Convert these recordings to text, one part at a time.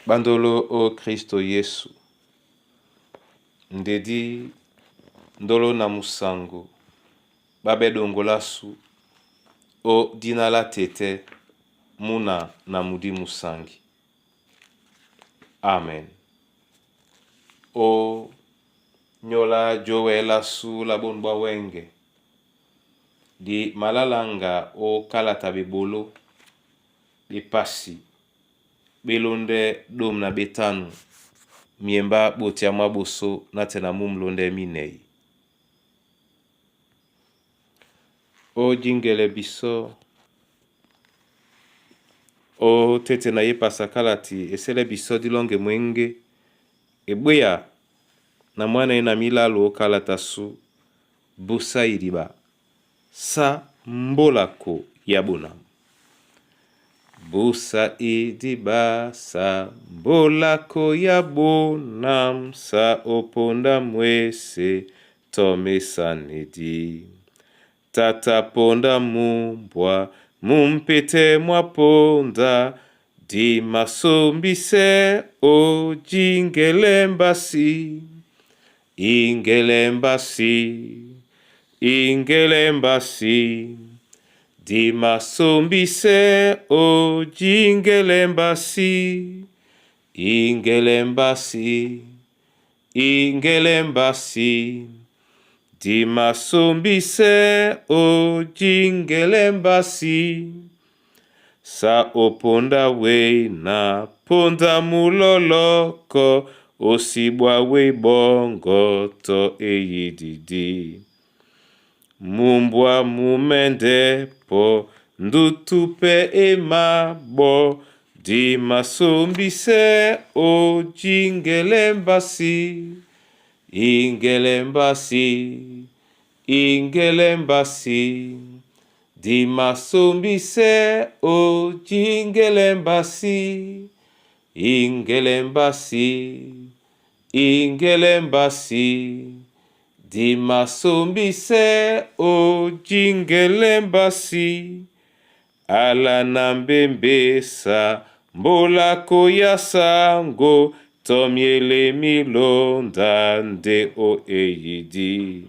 Bandolo o Kristo Yesu. Ndedi ndolo na musango. Babe dongolasu o dinala tete muna na mudi musangi. Amen. O nyola jowe lasu la bonbwa wenge. Di malalanga o kalata bibolo. Di pasi. Belonde dom na betanu. Miemba botia maboso na tena mumlonde minei. O jingele biso. O tete na ye pasakalati esele biso dilonge mwenge. Ebuya na mwana ina milalo o kalata su. Busa iriba. Sa mbolako yabuna. Busa idiba sa mbolako yabunam sa oponda mwese tome sanedi. Tata ponda mumbwa mumpete mwaponda di masombise o jingelembasi. Ingelembasi. Di masombise o jingelembasi. Di masombise o jingelembasi. Sa oponda we na ponda muloloko. Osibwa we bongo to eyididi. Mumbwa mumende po ndutupe emabo. Di masombise o jingelembasi. Ingelembasi. Di masombise o jingelembasi. Ingelembasi. Di masombise o jingelembasi. Ala nambembesa mbolako ya sango. Tomiele milonda nde o eyidi.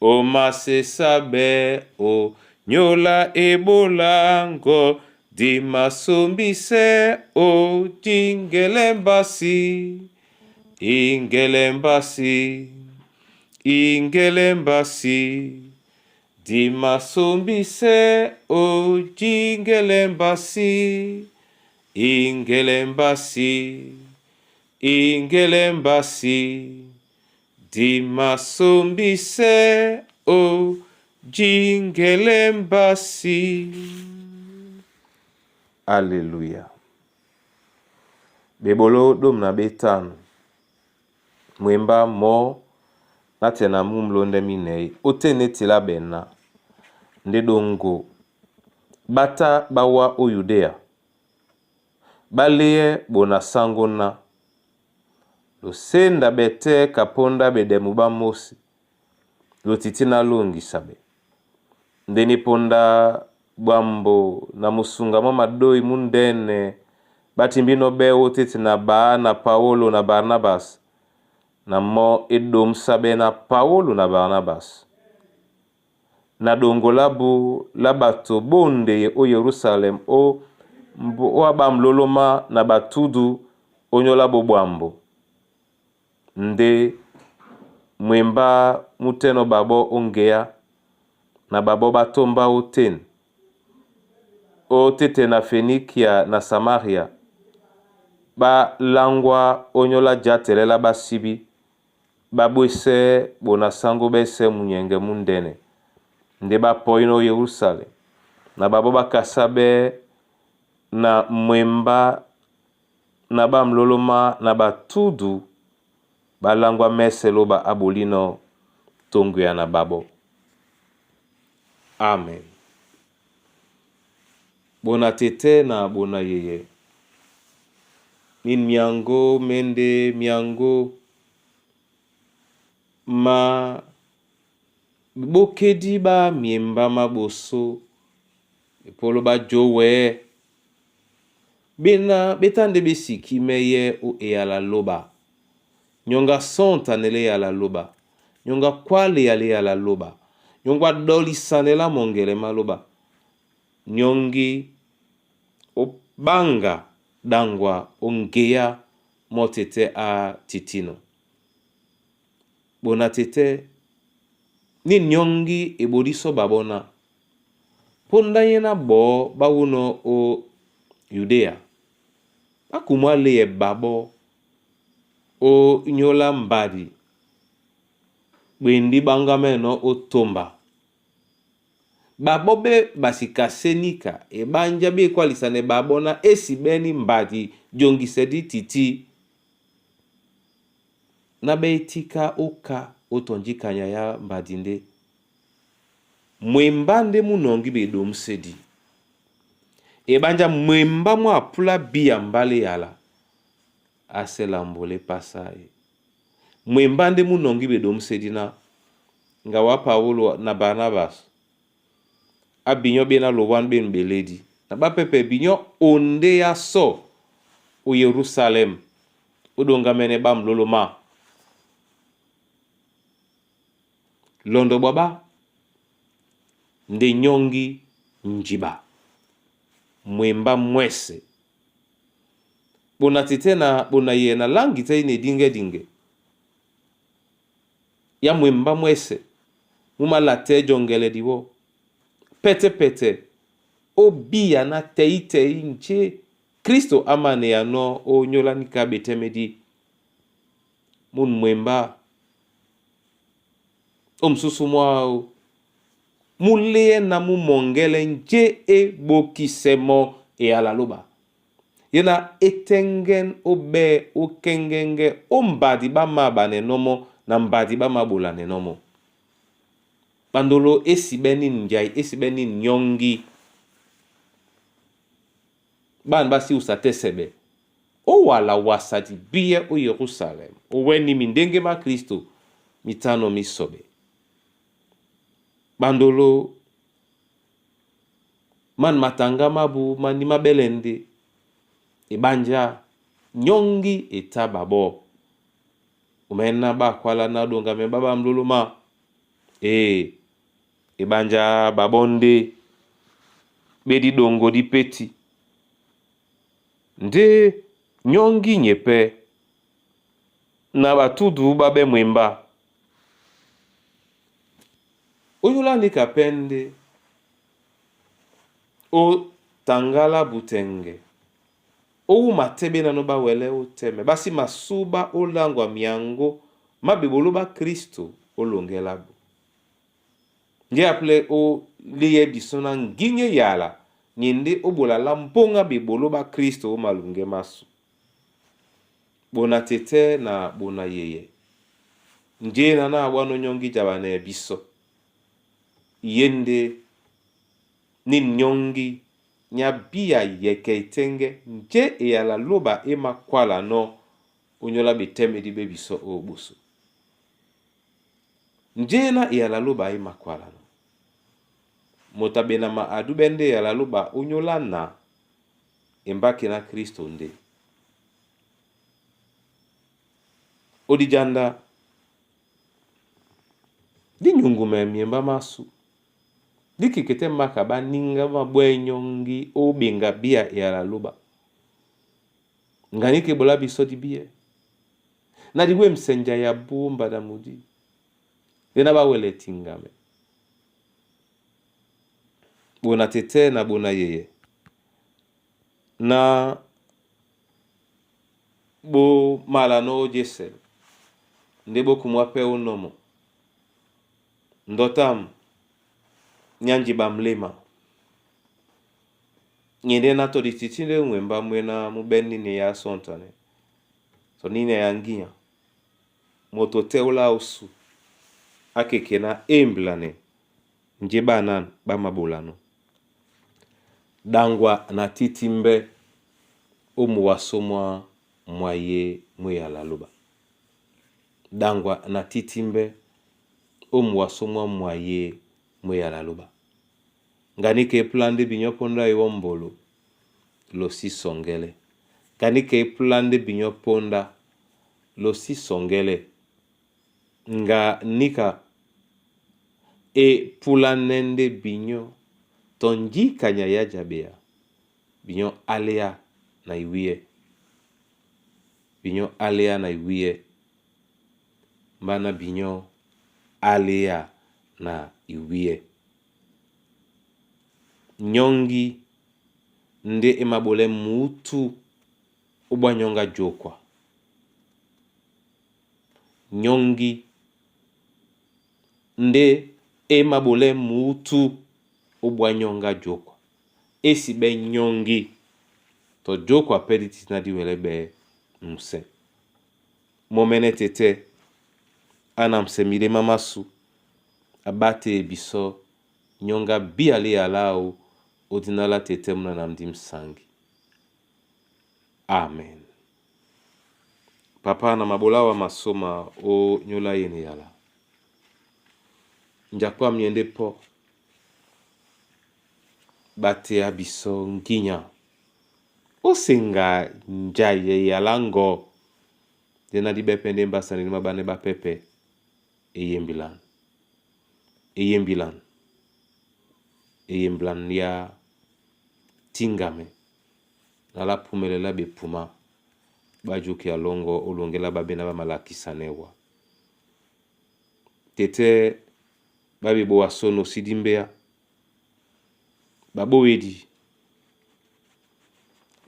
O mase sabe o nyola ebolango. Di masombise o jingelembasi. Ingelembasi. Di masombise o jingelembasi. Ingelembasi. Di masombise o jingelembasi. Alleluia. Bebolo dom na betanu. Mwemba mo na tena mumlonde minei. Otene tila bena. Ndedongo. Bata bawa o Yudea. Baleye bona sangona. Lo senda bete kaponda bedemu ba mosi. Lo titina longi sabe. Ndeni ponda bwambo na musunga mama doi mundene. Batimbino bewo titina ba na Paulo na Barnabas. Na mo edom sabe na Paulo na Barnabas. Na dongo labu labato bonde o Yerusalem o abam loloma na batudu onyola bobwambo. Nde mwemba muteno babo ongea na babo batomba oten. O tete na Fenikia na Samaria. Ba langwa onyola jatelela basibi. Babwese bona sango bese munyenge mundene. Nde ba poino Yerusalem. Na babo bakasabe na mwemba na ba mloloma na batudu. Balangwa meselo ba abolino tongu ya na babo. Amen. Bona tete na bona yeye. Min miango mende miango. Ma bokedi ba miemba maboso. Epolo ba jowe. bena betande besiki meye o eyala loba. Nyonga sonta nele yala loba. Nyonga kwale yale yala loba. Nyonga doli sanela mongele maloba. Nyongi o banga dangwa ongeya motete a titino. Bona tete ni nyongi ebodiso babona. Ponda yena bo bawuno o Yudea. Akumwale ye babo o nyola mbadi. Bwendi bangameno o tomba. Babobe basikasenika ebanja be kwalisane babona esibeni mbadi jongisedi titi. Na beitika oka otonjikanya ya mbadinde. Mwembande munongi bedom sedi. Ebanja mwemba mwa pula biya mbale yala. Asela mbole pasaye. Mwembande munongi bedom sedi na. Nga wa Paulo na Barnabas. Abinyo bena lowan ben beledi. Na ba pepe binyo onde ya so. O Yerusalem. Udonga mene bam loloma. Londo baba. Nde nyongi njiba. Mwemba mwese. Bona tete na bona ye na langi te ine dinge. Ya mwemba mwese. Muma la te jongele diwo. Pete. Obiya na tei nche. Kristo amane ya no o nyola nika betemedi. Mun mwemba. Omsusu mwao. Mule na mu mongele nje e bokisemo e alaloba. Yena etengen obe o kengenge o mbadi ba mabane nomo na mbadi ba mabola ne nomo. Bandolo esibeni njai, esibeni nyongi. Ban basi usate sebe. O wala wasati biye o Yerusalem. O weni mindenge ma Kristo mitano misobe. Bandolo man matanga mabu mani mabelende ebanja nyongi etababo umena ba kwala na donga me baba mluluma ebanja babonde bedi dongo di peti nde nyongi nyepe na batudu babe mwemba Oyula ni kapende o tangala butenge. O matebe na noba wele o teme. Basi masuba o langwa miango. Mabiboloba Kristo o longelabu. Nje aple o liye bisona nginye yala. Nyende o bolala mbonga biboloba Kristo o malunge masu. Bona tete na bona yeye. Nje na wano nyongi jabane biso. Yende ni nyongi nyabia yeke itenge nje eyala loba ema kwala no unyola beteme di bebiso obusu. Nje na eyala loba ema kwala no. Motabena ma adubende eyala loba unyola na embaki na Kristo nde. Odijanda di nyungume miemba masu. Diki kete makaba ninga mabwe nyongi o benga bia ya la luba. Ngani ke bola biso di bia. Na diwe msenja ya bumba da mudi. Dena ba wele tingame. Bona tete na bona yeye. Na bo malano jesel. Ndebo kumwape unomo. Ndotam. Nyanji bamlema. Nyende na to dititinde mwemba mwena mubeni ne ya sontane. So nine ya nginya. Moto teula usu. Akeke na emblane. Njeba nan bamabulano. Dangwa na titimbe. Omu wasomwa mwaye mwe alaluba. Dangwa na titimbe. Omu wasomwa mwaye mwe alaluba. Ngani ke plande binyoponda iwombolo. lo si songele. Kanike plande binyo ponda lo si songele. Nga nika pulanende binyo tonji kanya ya jabea. Binyo alea na iwie. Binyo alea na iwie. Mbana binyo alea na iwie. Nyongi nde emabole mutu ubanyonga jokwa. Nyongi nde emabole mutu ubanyonga jokwa. Esi be nyongi to jokwa pediti na diwelebe mse. Momene tete anamse mile mamasu abate ebiso nyonga biali alao odinala tete mna namdim sangi. Amen. Papa na mabolawa masoma o nyola yene yala. Njakwa mnyende po bate abiso nginya. Osenga njaye yalango. Dena di bepende mbasani ni mabane ba pepe. Eyembilan. Eyembilan ya tingame. Nala pumelela be puma. Bajuki alongo ulongela babena ba malaki sanewa. Tete babi bo asono sidimbea. Babo wedi.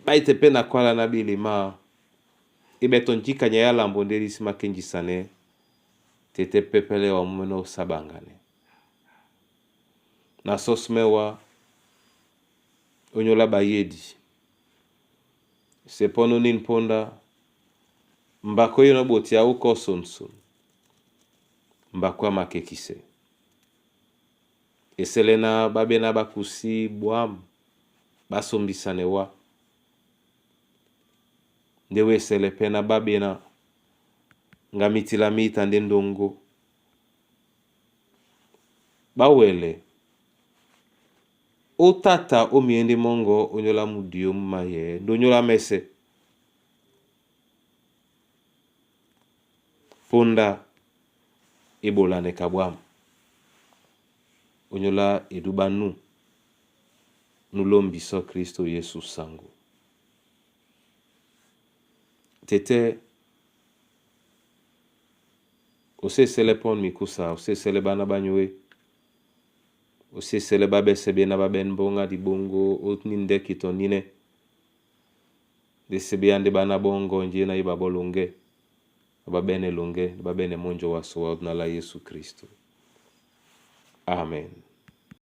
Baite pena kwala nabili ma. Ibeton jika nyayala mbonderi sima kenji sane. Tete pepele wa mweno sabangane. Na sosmewa onyola bayedi. Sepono nin ponda. Mbako yono boti ya uko sonson. Mbako makekise. Eselena babena bakusi buam. Basombisane wa. Ndewe selepena babena. Ngamitila mita ndendongo. Bawele. O tata o miende mongo onyola mudio maye. Donyola mese. Ponda ebola ne kabwam. Onyola edubanu. Nulombiso Kristo Yesu sangu. Tete ose selepon mikusa, ose selebana banywe. Ose selebabe sebena baben bonga di bongo otninde kitonine. De sebeande bana bongo njena ibabolonge. Babene longe, babene monjo waso wa Yesu Kristo. Amen.